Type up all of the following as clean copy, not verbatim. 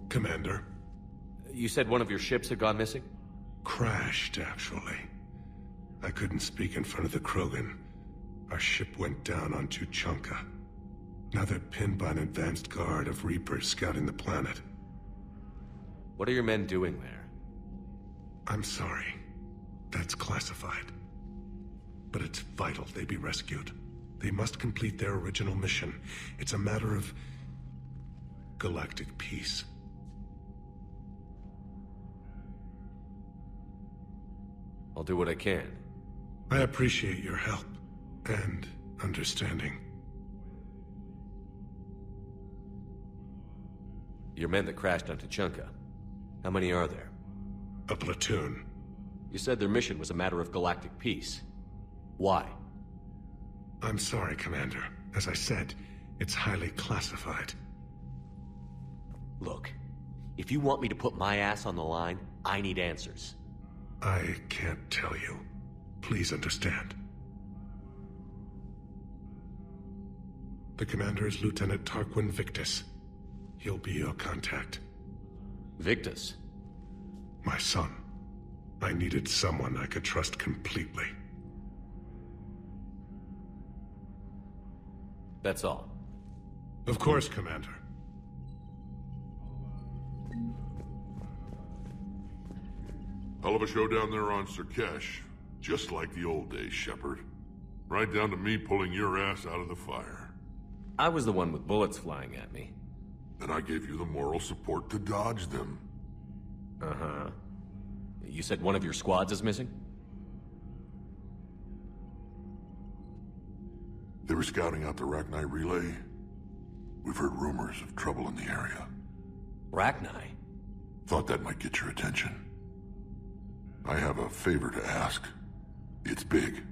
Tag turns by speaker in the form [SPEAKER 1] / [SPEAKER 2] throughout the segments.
[SPEAKER 1] Commander.
[SPEAKER 2] You said one of your ships had gone missing?
[SPEAKER 1] Crashed, actually. I couldn't speak in front of the Krogan. Our ship went down on Tuchanka. Now they're pinned by an advanced guard of Reapers scouting the planet.
[SPEAKER 2] What are your men doing there?
[SPEAKER 1] I'm sorry. That's classified. But it's vital they be rescued. They must complete their original mission. It's a matter of galactic peace.
[SPEAKER 2] I'll do what I can.
[SPEAKER 1] I appreciate your help and understanding.
[SPEAKER 2] Your men that crashed on Tuchanka. How many are there?
[SPEAKER 1] A platoon.
[SPEAKER 2] You said their mission was a matter of galactic peace. Why?
[SPEAKER 1] I'm sorry, Commander. As I said, it's highly classified.
[SPEAKER 2] Look, if you want me to put my ass on the line, I need answers.
[SPEAKER 1] I can't tell you. Please understand. The commander is Lieutenant Tarquin Victus. He'll be your contact.
[SPEAKER 2] Victus?
[SPEAKER 1] My son. I needed someone I could trust completely.
[SPEAKER 2] That's all.
[SPEAKER 1] Of course, Commander.
[SPEAKER 3] Hell of a show down there on Surkesh. Just like the old days, Shepard. Right down to me pulling your ass out of the fire.
[SPEAKER 2] I was the one with bullets flying at me.
[SPEAKER 3] And I gave you the moral support to dodge them.
[SPEAKER 2] Uh-huh. You said one of your squads is missing?
[SPEAKER 3] They were scouting out the Rachni relay. We've heard rumors of trouble in the area.
[SPEAKER 2] Rachni?
[SPEAKER 3] Thought that might get your attention. I have a favor to ask. It's big.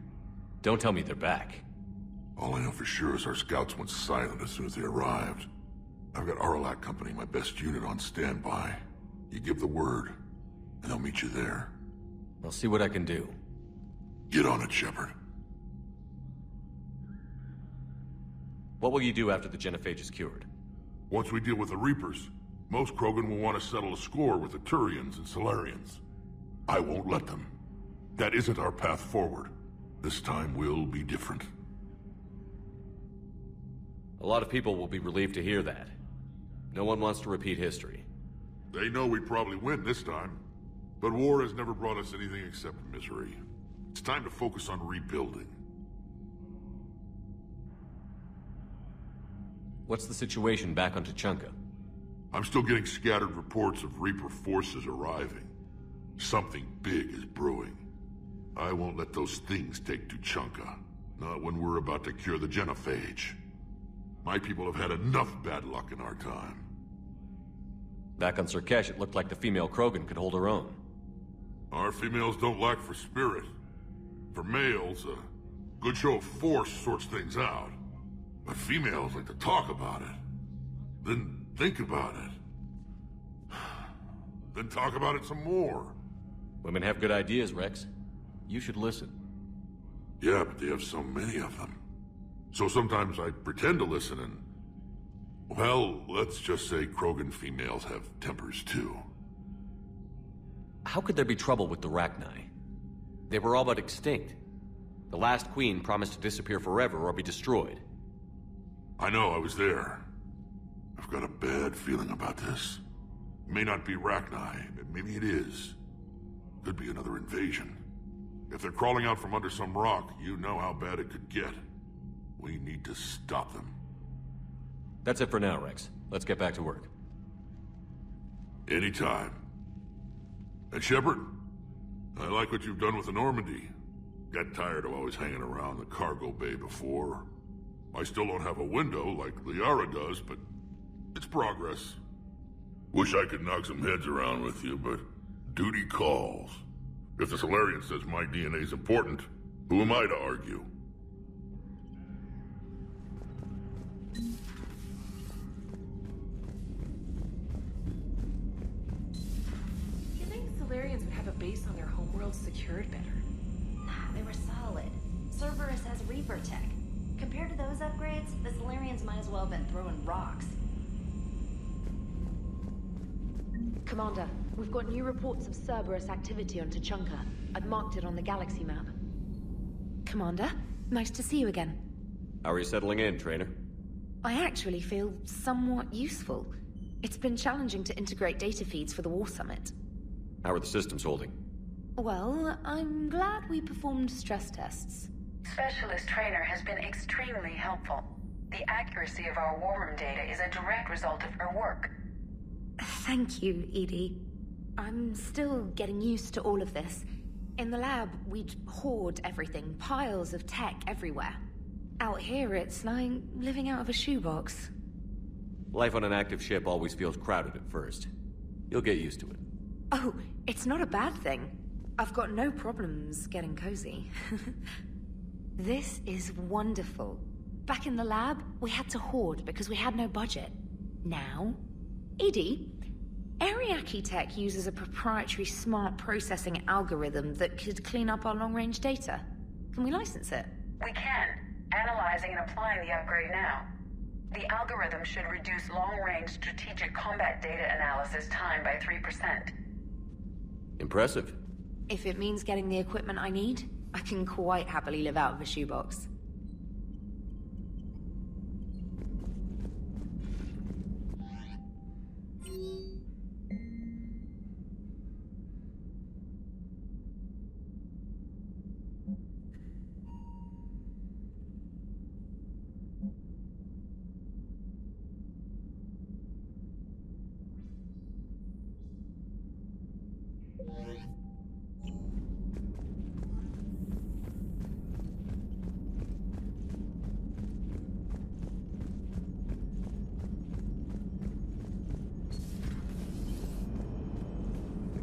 [SPEAKER 2] Don't tell me they're back.
[SPEAKER 3] All I know for sure is our scouts went silent as soon as they arrived. I've got Aralak Company, my best unit, on standby. You give the word, and they'll meet you there.
[SPEAKER 2] I'll see what I can do.
[SPEAKER 3] Get on it, Shepard.
[SPEAKER 2] What will you do after the genophage is cured?
[SPEAKER 3] Once we deal with the Reapers, most Krogan will want to settle a score with the Turians and Solarians. I won't let them. That isn't our path forward. This time will be different.
[SPEAKER 2] A lot of people will be relieved to hear that. No one wants to repeat history.
[SPEAKER 3] They know we probably win this time. But war has never brought us anything except misery. It's time to focus on rebuilding.
[SPEAKER 2] What's the situation back on Tuchanka?
[SPEAKER 3] I'm still getting scattered reports of Reaper forces arriving. Something big is brewing. I won't let those things take Tuchanka. Not when we're about to cure the genophage. My people have had enough bad luck in our time.
[SPEAKER 2] Back on Surkesh, it looked like the female Krogan could hold her own.
[SPEAKER 3] Our females don't lack for spirit. For males, a good show of force sorts things out. But females like to talk about it. Then think about it. Then talk about it some more.
[SPEAKER 2] Women have good ideas, Rex. You should listen.
[SPEAKER 3] Yeah, but they have so many of them. So sometimes I pretend to listen and... Well, let's just say Krogan females have tempers too.
[SPEAKER 2] How could there be trouble with the Rachni? They were all but extinct. The last queen promised to disappear forever or be destroyed.
[SPEAKER 3] I know, I was there. I've got a bad feeling about this. It may not be Rachni, but maybe it is. Could be another invasion. If they're crawling out from under some rock, you know how bad it could get. We need to stop them.
[SPEAKER 2] That's it for now, Rex. Let's get back to work.
[SPEAKER 3] Anytime. And Shepard, I like what you've done with the Normandy. Got tired of always hanging around the cargo bay before. I still don't have a window like Liara does, but it's progress. Wish I could knock some heads around with you, but Duty calls. If the Solarian says my DNA is important, who am I to argue?
[SPEAKER 4] You think Solarians would have a base on their homeworld secured better?
[SPEAKER 5] Nah, they were solid. Cerberus has Reaper tech. Compared to those upgrades, the Solarians might as well have been throwing rocks.
[SPEAKER 4] Commander, we've got new reports of Cerberus activity on Tuchanka. I've marked it on the galaxy map. Commander, nice to see you again.
[SPEAKER 2] How are you settling in, Trainer?
[SPEAKER 4] I actually feel somewhat useful. It's been challenging to integrate data feeds for the War Summit.
[SPEAKER 2] How are the systems holding?
[SPEAKER 4] Well, I'm glad we performed stress tests.
[SPEAKER 6] Specialist Trainer has been extremely helpful. The accuracy of our war room data is a direct result of her work.
[SPEAKER 4] Thank you, Edie. I'm still getting used to all of this. In the lab, we'd hoard everything, piles of tech everywhere. Out here, it's like living out of a shoebox.
[SPEAKER 2] Life on an active ship always feels crowded at first. You'll get used to it.
[SPEAKER 4] Oh, it's not a bad thing. I've got no problems getting cozy. This is wonderful. Back in the lab, we had to hoard because we had no budget. Now, Edie, Ariake Tech uses a proprietary smart processing algorithm that could clean up our long-range data. Can we license it?
[SPEAKER 6] We can. Analyzing and applying the upgrade now. The algorithm should reduce long-range strategic combat data analysis time by 3%.
[SPEAKER 2] Impressive.
[SPEAKER 4] If it means getting the equipment I need, I can quite happily live out of a shoebox.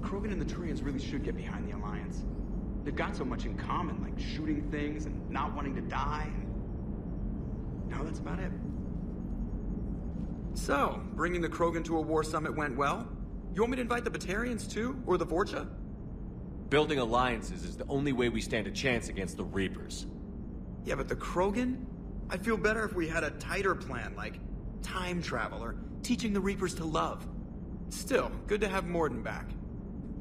[SPEAKER 7] Krogan and the Turians really should get behind the Alliance. They've got so much in common, like shooting things and not wanting to die, and... no, that's about it. So, bringing the Krogan to a war summit went well? You want me to invite the Batarians too? Or the Vorcha?
[SPEAKER 2] Building alliances is the only way we stand a chance against the Reapers.
[SPEAKER 7] Yeah, but the Krogan? I'd feel better if we had a tighter plan, like time travel or teaching the Reapers to love. Still, good to have Morden back.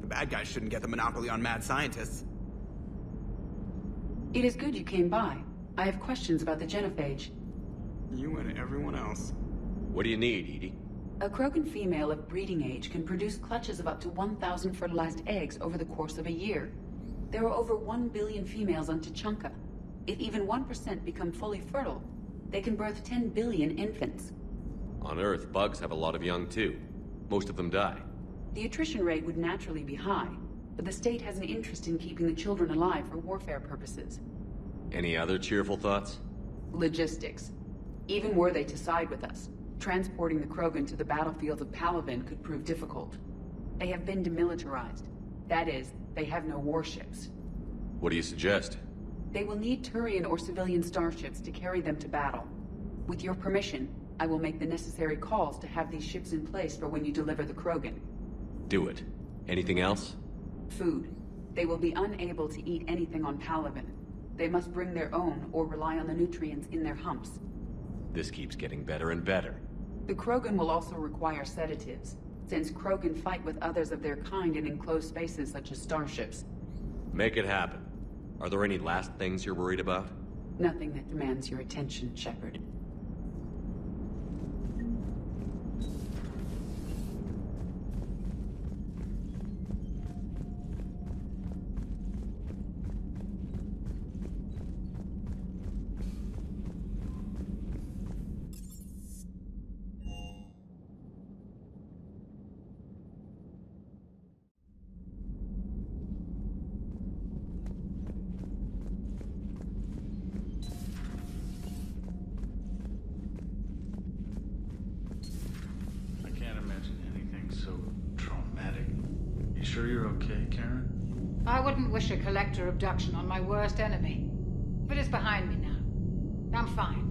[SPEAKER 7] The bad guys shouldn't get the monopoly on mad scientists.
[SPEAKER 8] It is good you came by. I have questions about the genophage.
[SPEAKER 7] You and everyone else.
[SPEAKER 2] What do you need, Edie?
[SPEAKER 8] A Krogan female of breeding age can produce clutches of up to 1,000 fertilized eggs over the course of a year. There are over 1 billion females on Tuchanka. If even 1% become fully fertile, they can birth 10 billion infants.
[SPEAKER 2] On Earth, bugs have a lot of young too. Most of them die.
[SPEAKER 8] The attrition rate would naturally be high, but the state has an interest in keeping the children alive for warfare purposes.
[SPEAKER 2] Any other cheerful thoughts?
[SPEAKER 8] Logistics. Even were they to side with us, transporting the Krogan to the battlefields of Palaven could prove difficult. They have been demilitarized. That is, they have no warships.
[SPEAKER 2] What do you suggest?
[SPEAKER 8] They will need Turian or civilian starships to carry them to battle. With your permission, I will make the necessary calls to have these ships in place for when you deliver the Krogan.
[SPEAKER 2] Do it. Anything else?
[SPEAKER 8] Food. They will be unable to eat anything on Palaven. They must bring their own or rely on the nutrients in their humps.
[SPEAKER 2] This keeps getting better and better.
[SPEAKER 8] The Krogan will also require sedatives, since Krogan fight with others of their kind in enclosed spaces such as starships.
[SPEAKER 2] Make it happen. Are there any last things you're worried about?
[SPEAKER 8] Nothing that demands your attention, Shepard.
[SPEAKER 9] okay, Karen?
[SPEAKER 10] I wouldn't wish a collector abduction on my worst enemy. But it's behind me now. I'm fine.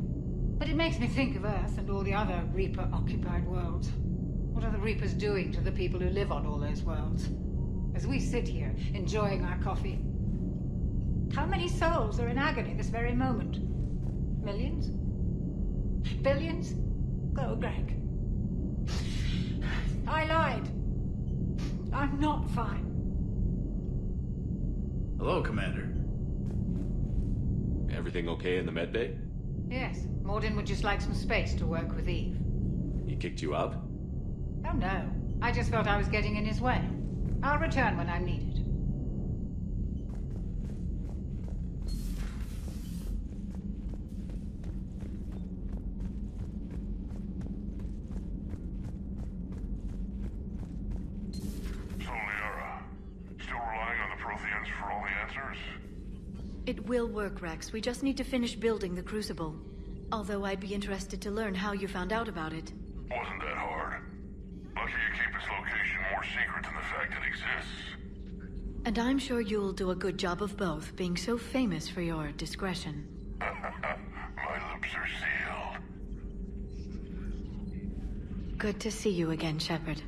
[SPEAKER 10] But it makes me think of Earth and all the other Reaper-occupied worlds. What are the Reapers doing to the people who live on all those worlds? As we sit here, enjoying our coffee. How many souls are in agony this very moment? Millions? Billions? Oh, Greg. I lied. I'm not fine.
[SPEAKER 9] Hello, Commander.
[SPEAKER 2] Everything okay in the medbay?
[SPEAKER 10] Yes, Mordin would just like some space to work with Eve.
[SPEAKER 2] He kicked you out?
[SPEAKER 10] Oh no, I just felt I was getting in his way. I'll return when I'm needed.
[SPEAKER 3] So, Liara, still relying on the Protheans for all the answers?
[SPEAKER 11] It will work, Rex. We just need to finish building the Crucible. Although I'd be interested to learn how you found out about it.
[SPEAKER 3] Wasn't that hard. Lucky you keep its location more secret than the fact it exists.
[SPEAKER 11] And I'm sure you'll do a good job of both, being so famous for your discretion.
[SPEAKER 3] My lips are sealed.
[SPEAKER 11] Good to see you again, Shepard.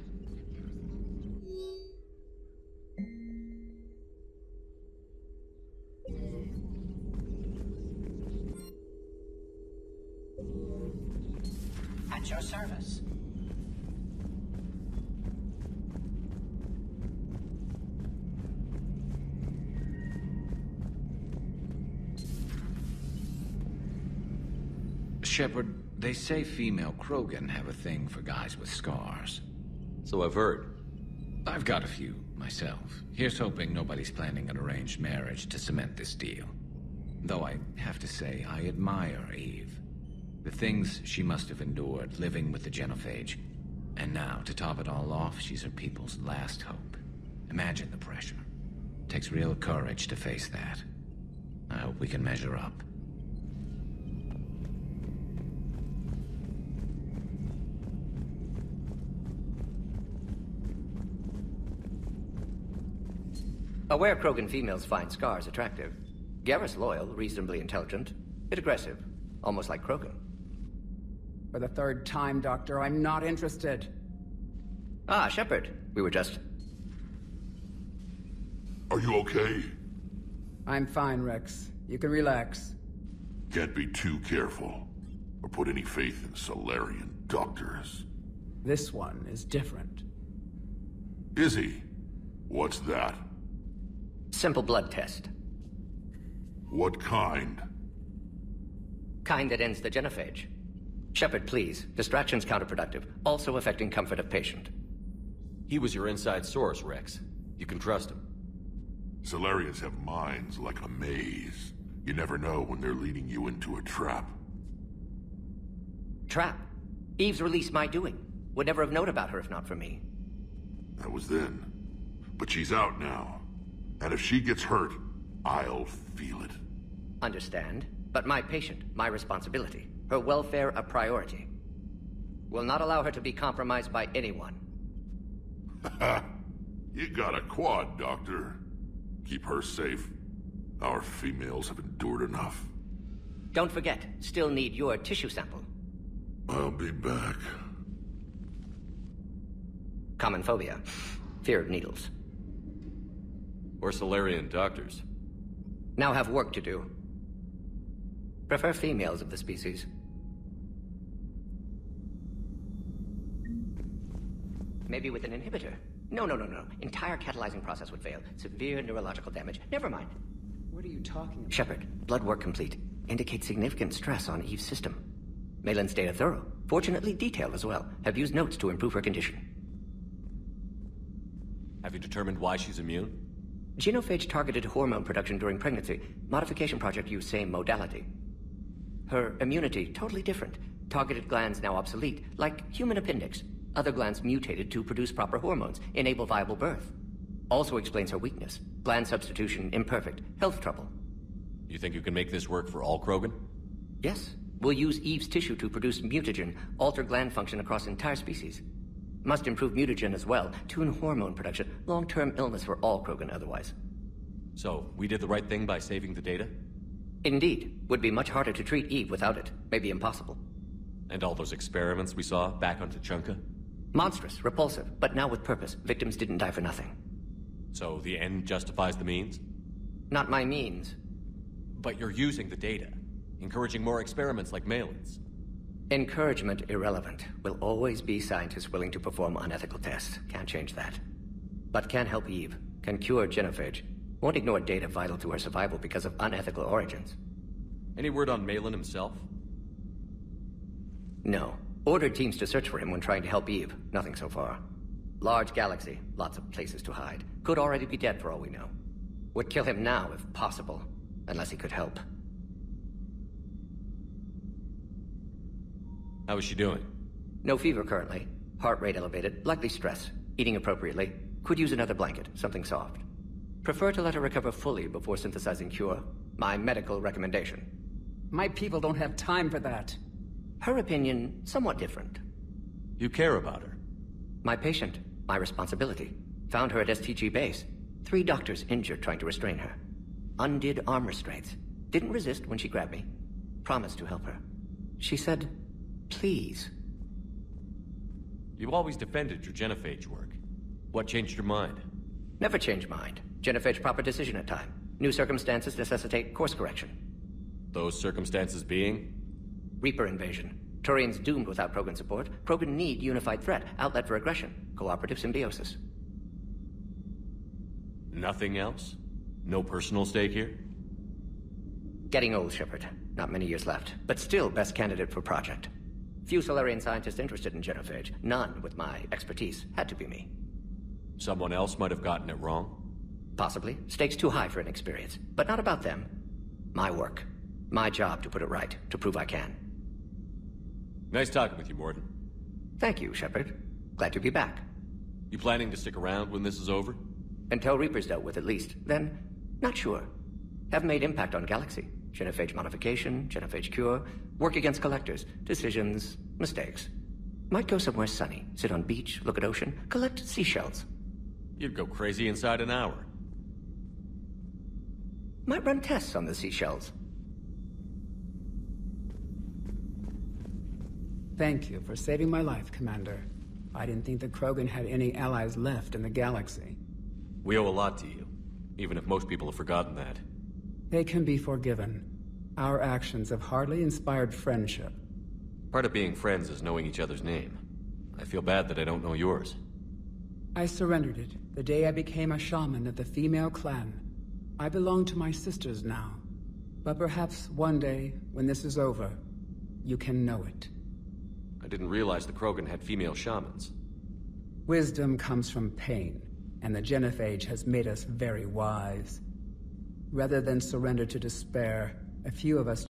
[SPEAKER 10] At your service.
[SPEAKER 9] Shepard, they say female Krogan have a thing for guys with scars.
[SPEAKER 2] So I've heard.
[SPEAKER 9] I've got a few, myself. Here's hoping nobody's planning an arranged marriage to cement this deal. Though I have to say, I admire Eve. The things she must have endured living with the genophage. And now, to top it all off, she's her people's last hope. Imagine the pressure. Takes real courage to face that. I hope we can measure up.
[SPEAKER 12] Aware Krogan females find scars attractive. Garrus loyal, reasonably intelligent, bit aggressive, almost like Krogan.
[SPEAKER 13] For the third time, Doctor, I'm not interested.
[SPEAKER 12] Ah, Shepard. We were just...
[SPEAKER 3] Are you okay?
[SPEAKER 13] I'm fine, Rex. You can relax.
[SPEAKER 3] Can't be too careful, or put any faith in Solarian doctors.
[SPEAKER 13] This one is different.
[SPEAKER 3] Is he? What's that?
[SPEAKER 12] Simple blood test.
[SPEAKER 3] What kind?
[SPEAKER 12] Kind that ends the genophage. Shepard, please. Distraction's counterproductive, also affecting comfort of patient.
[SPEAKER 2] He was your inside source, Rex. You can trust him.
[SPEAKER 3] Solarians have minds like a maze. You never know when they're leading you into a trap.
[SPEAKER 12] Trap? Eve's release my doing. Would never have known about her if not for me.
[SPEAKER 3] That was then. But she's out now. And if she gets hurt, I'll feel it.
[SPEAKER 12] Understand. But my patient, my responsibility. Her welfare a priority. Will not allow her to be compromised by anyone.
[SPEAKER 3] You got a quad, Doctor. Keep her safe. Our females have endured enough.
[SPEAKER 12] Don't forget, still need your tissue sample.
[SPEAKER 3] I'll be back.
[SPEAKER 12] Common phobia. Fear of needles.
[SPEAKER 2] Or Solarian doctors.
[SPEAKER 12] Now have work to do. Prefer females of the species. Maybe with an inhibitor. No. Entire catalyzing process would fail. Severe neurological damage. Never mind.
[SPEAKER 13] What are you talking about?
[SPEAKER 12] Shepard, blood work complete. Indicates significant stress on Eve's system. Malin's data thorough. Fortunately detailed as well. Have used notes to improve her condition.
[SPEAKER 2] Have you determined why she's immune?
[SPEAKER 12] Genophage targeted hormone production during pregnancy. Modification project used same modality. Her immunity, totally different. Targeted glands now obsolete, like human appendix. Other glands mutated to produce proper hormones, enable viable birth. Also explains her weakness. Gland substitution imperfect. Health trouble.
[SPEAKER 2] You think you can make this work for all Krogan?
[SPEAKER 12] Yes. We'll use Eve's tissue to produce mutagen, alter gland function across entire species. Must improve mutagen as well, tune hormone production, long-term illness for all Krogan otherwise.
[SPEAKER 2] So, we did the right thing by saving the data?
[SPEAKER 12] Indeed. Would be much harder to treat Eve without it. Maybe impossible.
[SPEAKER 2] And all those experiments we saw back on Tuchanka?
[SPEAKER 12] Monstrous, repulsive, but now with purpose. Victims didn't die for nothing.
[SPEAKER 2] So the end justifies the means?
[SPEAKER 12] Not my means.
[SPEAKER 2] But you're using the data, encouraging more experiments like Malin's.
[SPEAKER 12] Encouragement irrelevant. Will always be scientists willing to perform unethical tests. Can't change that. But can help Eve. Can cure genophage. Won't ignore data vital to her survival because of unethical origins.
[SPEAKER 2] Any word on Malin himself?
[SPEAKER 12] No. Ordered teams to search for him when trying to help Eve. Nothing so far. Large galaxy. Lots of places to hide. Could already be dead for all we know. Would kill him now if possible. Unless he could help.
[SPEAKER 2] How is she doing?
[SPEAKER 12] No fever currently. Heart rate elevated. Likely stress. Eating appropriately. Could use another blanket. Something soft. Prefer to let her recover fully before synthesizing cure. My medical recommendation.
[SPEAKER 13] My people don't have time for that.
[SPEAKER 12] Her opinion, somewhat different.
[SPEAKER 2] You care about her?
[SPEAKER 12] My patient. My responsibility. Found her at STG base. 3 doctors injured trying to restrain her. Undid arm restraints. Didn't resist when she grabbed me. Promised to help her. She said, please.
[SPEAKER 2] You always defended your genophage work. What changed your mind?
[SPEAKER 12] Never change mind. Genophage proper decision at time. New circumstances necessitate course correction.
[SPEAKER 2] Those circumstances being?
[SPEAKER 12] Reaper invasion. Turians doomed without Krogan support. Krogan need unified threat. Outlet for aggression. Cooperative symbiosis.
[SPEAKER 2] Nothing else? No personal stake here?
[SPEAKER 12] Getting old, Shepard. Not many years left. But still best candidate for project. Few Solarian scientists interested in genophage. None with my expertise. Had to be me.
[SPEAKER 2] Someone else might have gotten it wrong?
[SPEAKER 12] Possibly. Stakes too high for inexperience. But not about them. My work. My job to put it right. To prove I can.
[SPEAKER 2] Nice talking with you, Morden.
[SPEAKER 12] Thank you, Shepard. Glad to be back.
[SPEAKER 2] You planning to stick around when this is over?
[SPEAKER 12] Until Reaper's dealt with at least. Then, not sure. Have made impact on Galaxy. Genophage modification, genophage cure, work against collectors, decisions, mistakes. Might go somewhere sunny, sit on beach, look at ocean, collect seashells.
[SPEAKER 2] You'd go crazy inside an hour.
[SPEAKER 12] Might run tests on the seashells.
[SPEAKER 13] Thank you for saving my life, Commander. I didn't think the Krogan had any allies left in the galaxy.
[SPEAKER 2] We owe a lot to you, even if most people have forgotten that.
[SPEAKER 13] They can be forgiven. Our actions have hardly inspired friendship.
[SPEAKER 2] Part of being friends is knowing each other's name. I feel bad that I don't know yours.
[SPEAKER 13] I surrendered it the day I became a shaman of the female clan. I belong to my sisters now. But perhaps one day, when this is over, you can know it.
[SPEAKER 2] I didn't realize the Krogan had female shamans.
[SPEAKER 13] Wisdom comes from pain, and the genophage has made us very wise. Rather than surrender to despair, a few of us